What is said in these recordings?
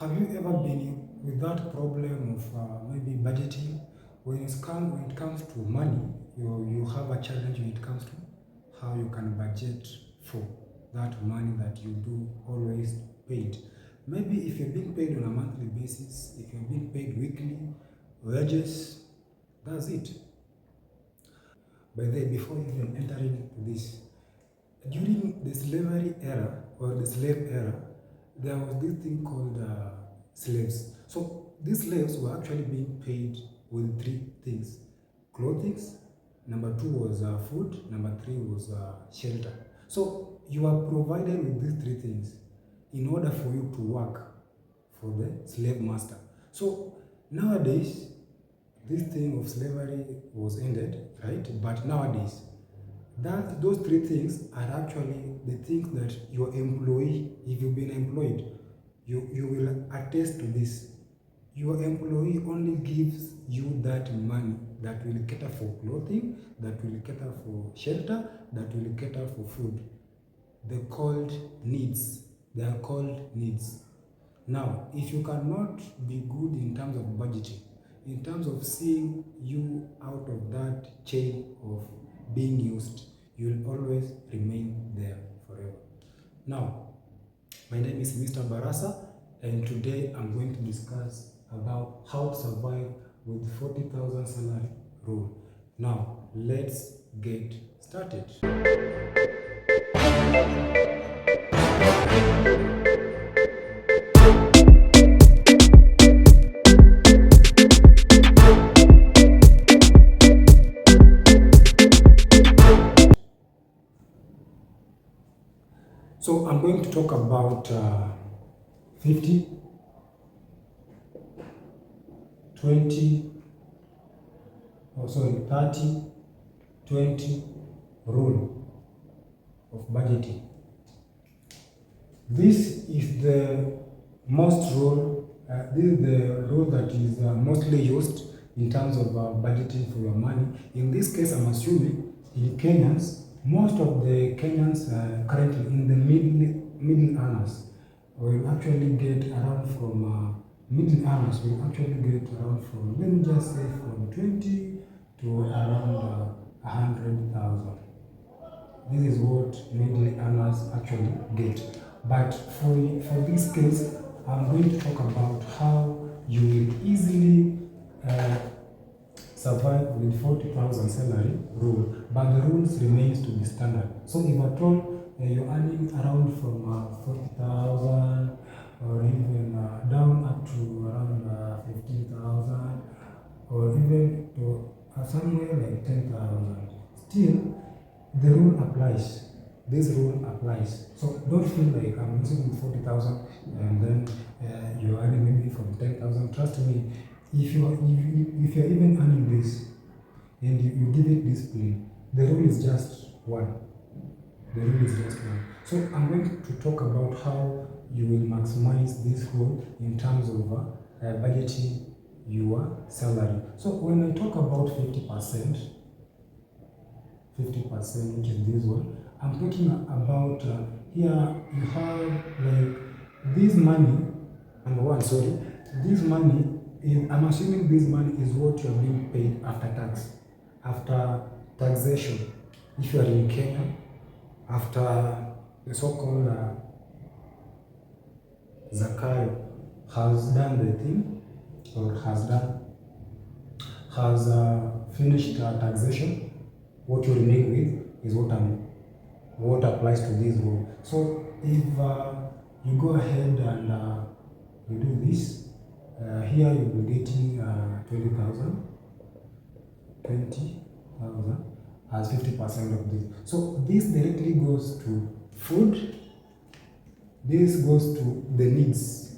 Have you ever been with that problem of maybe budgeting? When it comes to money, you have a challenge when it comes to how you can budget for that money that you do always paid. Maybe if you're being paid on a monthly basis, if you're being paid weekly, wages, that's it. But then before even entering into this, during the slavery era or the slave era, there was this thing called slaves. So these slaves were actually being paid with three things: clothing, number two was food, number three was shelter. So you are provided with these three things in order for you to work for the slave master. So nowadays, this thing of slavery was ended, right? But nowadays, that those three things are actually the things that your employee, if you've been employed, you will attest to this. Your employee only gives you that money that will cater for clothing, that will cater for shelter, that will cater for food. They're called needs. They are called needs. Now, if you cannot be good in terms of budgeting, in terms of seeing you out of that chain of being used, you'll always remain there forever. Now, my name is Mr. Barasa, and today I'm going to discuss about how to survive with 40,000 salary rule. Now, let's get started. So I'm going to talk about 50, 20, 30, 20 rule of budgeting. This is the this is the rule that is mostly used in terms of budgeting for your money. In this case, I'm assuming in Kenyans, most of the Kenyans currently in the middle earners will actually get around from middle earners will actually get around from, let me just say, from 20 to around 100,000. This is what middle earners actually get. But for this case, I'm going to talk about how you will easily survive with 40,000 salary rule, but the rules remains to be standard. So if at all you're earning around from 40,000 or even down up to around 15,000 or even to somewhere like 10,000, still the rule applies. This rule applies. So don't feel like I'm using 40,000 and then you're earning maybe from 10,000. Trust me, if you're even earning this and you give it discipline, the rule is just one. The rule is just one. So I'm going to talk about how you will maximize this rule in terms of budgeting your salary. So when I talk about 50%, which is this one, I'm talking about here you have like this money, number one, sorry, this money is, I'm assuming this money is what you're being paid after tax, after taxation. If you are in Kenya, after the so-called Zakayo has done the thing, or has finished taxation, what you remain with is what applies to this rule. So if you go ahead and you do this, here you'll be getting 20,000 as 50% of this. So this directly goes to food. This goes to the needs,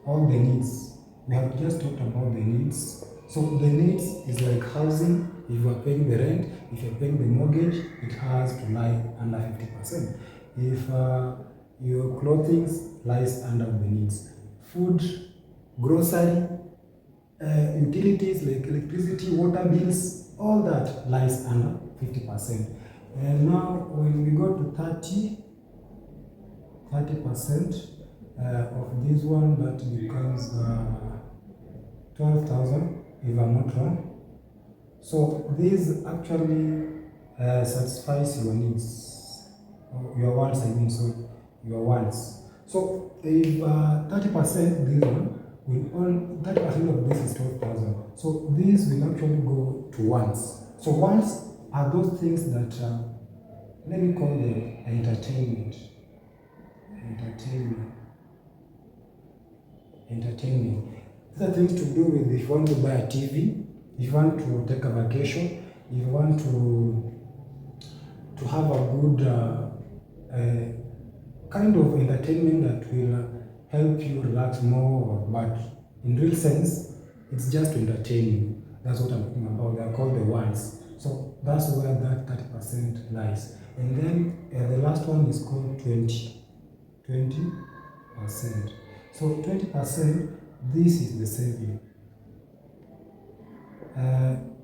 all the needs. We have just talked about the needs. So the needs is like housing. If you are paying the rent, if you're paying the mortgage, it has to lie under 50%. If your clothing lies under the needs. Food, grocery, utilities like electricity, water bills, all that lies under 50%. And now when we go to 30%, of this one, that becomes 12,000 if I'm not wrong. So this actually satisfies your needs, your wants, I mean, so your wants. So if 30% this one will earn 30% of this is 12,000. So this will actually go to wants. So wants are those things that let me call them entertainment. Entertainment. These are things to do with if you want to buy a TV, if you want to take a vacation, if you want to have a good kind of entertainment that will help you relax more, but in real sense, it's just to entertain you. That's what I'm talking about. They're called the wants. So that's where that 30% lies. And then the last one is called 20%. So 20%, this is the saving.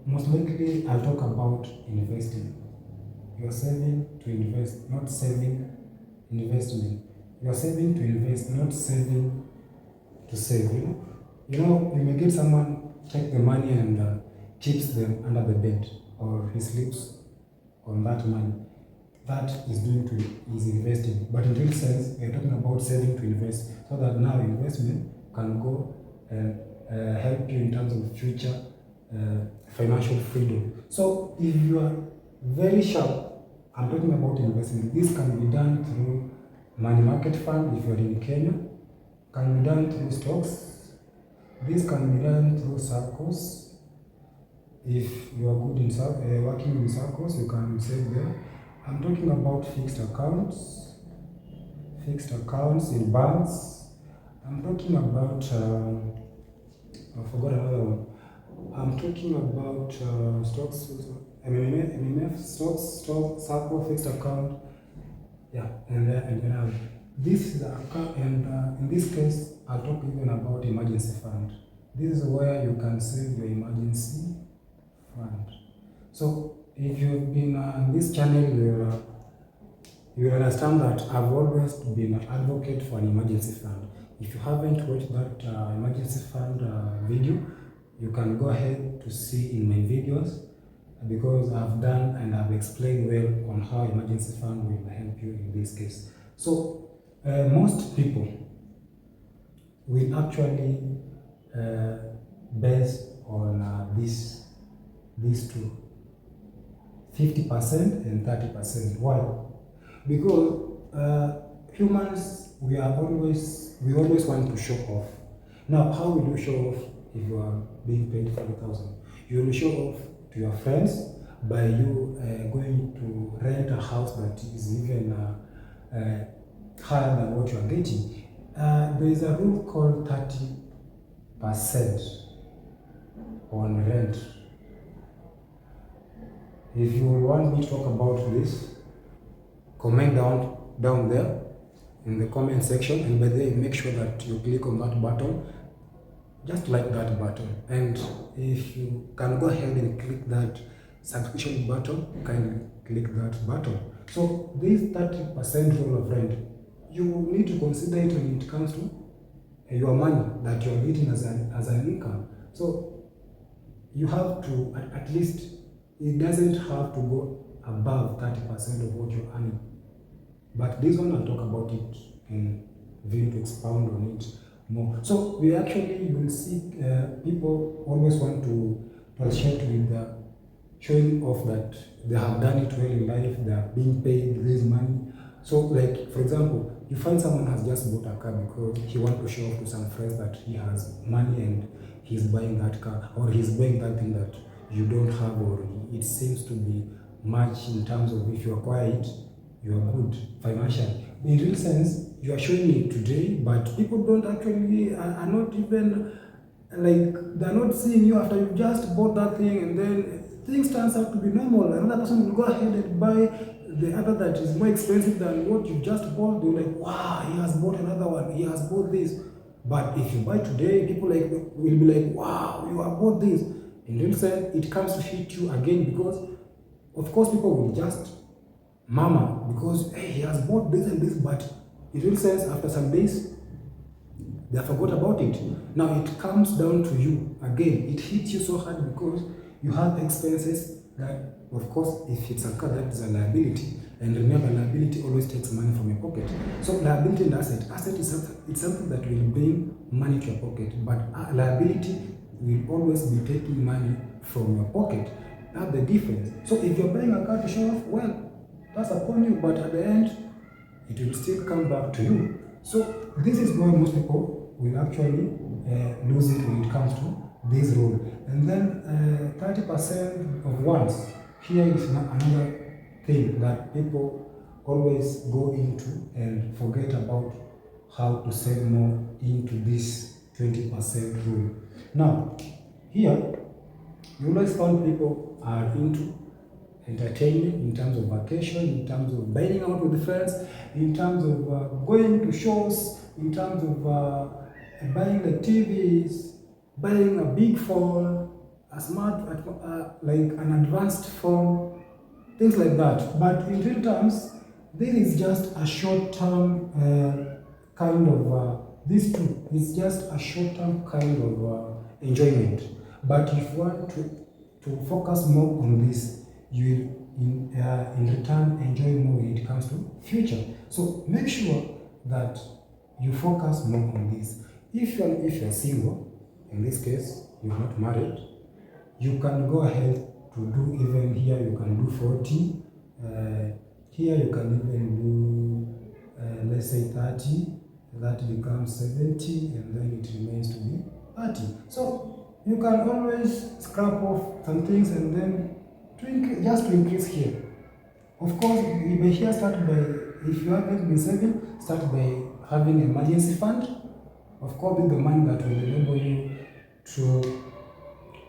Most likely, I'll talk about investing. You're saving to invest, not saving investment. You're saving to invest, not saving to save. You may get someone take the money and keeps them under the bed, or he sleeps on that money. That is investing. But in real sense, we are talking about saving to invest, so that now investment can go and help you in terms of future financial freedom. So if you are very sharp, I'm talking about investment. This can be done through money market fund if you're in Kenya, can be done through stocks. This can be done through circles. If you are good in working in circles, you can save there. I'm talking about fixed accounts in banks. I'm talking about, I forgot another one. I'm talking about stocks, MMF, stocks, circle, fixed account. Yeah, and this is the account, and in this case, I'll talk even about emergency fund. This is where you can save your emergency fund. So if you've been on this channel, you understand that I've always been an advocate for an emergency fund. If you haven't watched that emergency fund video, you can go ahead to see in my videos, because I've done and I've explained well on how emergency fund will help you in this case. So most people will actually base on these two, 50% and 30%. Why? Because humans, we always want to show off. Now, how will you show off if you are being paid 40,000? You will show off to your friends by you going to rent a house that is even higher than what you are getting. There is a rule called 30% on rent. If you want me to talk about this, comment down there in the comment section, and by the way, make sure that you click on that button, just like that button. And if you can go ahead and click that subscription button, kindly click that button. So this 30% rule of rent, you need to consider it when it comes to your money that you're getting as an income. So you have to, at least, it doesn't have to go above 30% of what you're earning. But this one, I'll talk about it and to expound on it more. So we actually, you will see people always want to associate with the showing off that they have done it well in life, they are being paid this money. So like, for example, you find someone has just bought a car because he wants to show off to some friends that he has money and he's buying that car, or he's buying that thing that you don't have, or it seems to be much in terms of if you acquire it, you are good financially. In real sense, you are showing it today, but people don't actually, are not even, like, they're not seeing you after you just bought that thing, and then things turns out to be normal. Another person will go ahead and buy the other that is more expensive than what you just bought. They're like, wow, he has bought another one, he has bought this. But if you buy today, people will be like, wow, you have bought this. In real sense, it comes to hit you again, because of course people will just murmur because, hey, he has bought this and this, but in real sense, after some days, they forgot about it. Now it comes down to you again. It hits you so hard because you have expenses that, of course, if it's a car, that is a liability. And remember, liability always takes money from your pocket. So liability and asset is it's something that will bring money to your pocket, but liability will always be taking money from your pocket. That's the difference. So if you're buying a car to show off, well, that's upon you, but at the end, it will still come back to you. So this is why most people will actually lose it when it comes to this rule. And then 30% of wants. Here is another thing that people always go into and forget about how to save more into this 20% rule. Now, here, you always find people are into entertainment in terms of vacation, in terms of dining out with friends, in terms of going to shows, in terms of buying the TVs, buying a big phone, a smart, like an advanced phone, things like that. But in real terms, this is just a short-term kind of, this too is just a short-term kind of enjoyment. But if you want to focus more on this, you will in return enjoy more when it comes to future. So make sure that you focus more on this. If you're single, in this case, you're not married, you can go ahead to do even here, you can do 40. Here you can even do, let's say 30. That becomes 70, and then it remains to be 30. So you can always scrap off some things and then just to increase here. Of course, you may here start by, if you haven't been saving, start by having an emergency fund. Of course, this is the money that will enable you to,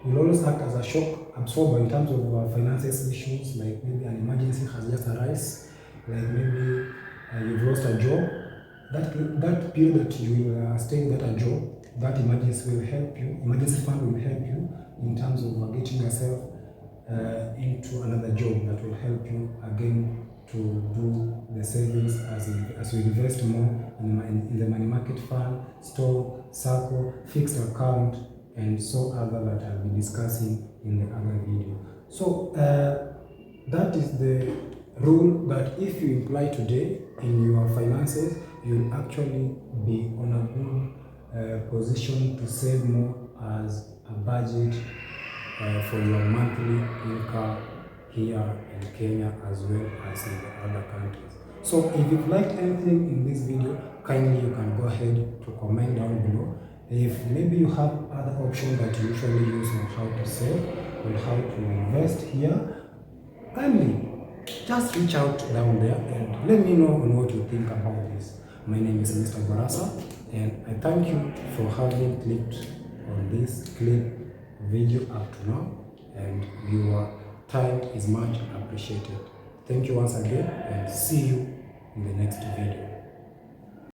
will always act as a shock absorber in terms of finances issues, like maybe an emergency has just arisen, like maybe you've lost a job. That period that you will stay without a job, that emergency will help you, emergency fund will help you in terms of getting yourself into another job that will help you again to do the savings as you invest more in the money market fund, store, circle, fixed account, and so other that I'll be discussing in the other video. So that is the rule that if you imply today in your finances, you'll actually be on a good position to save more as a budget for your monthly income here in Kenya as well as in the other countries. So if you've liked anything in this video, kindly you can go ahead to comment down below. If maybe you have other options that you usually use on how to save, on how to invest here, kindly just reach out down there and let me know on what you think about this. My name is Mr. Barasa, and I thank you for having clicked on this clip video up to now, and your time is much appreciated. Thank you once again, and see you in the next video.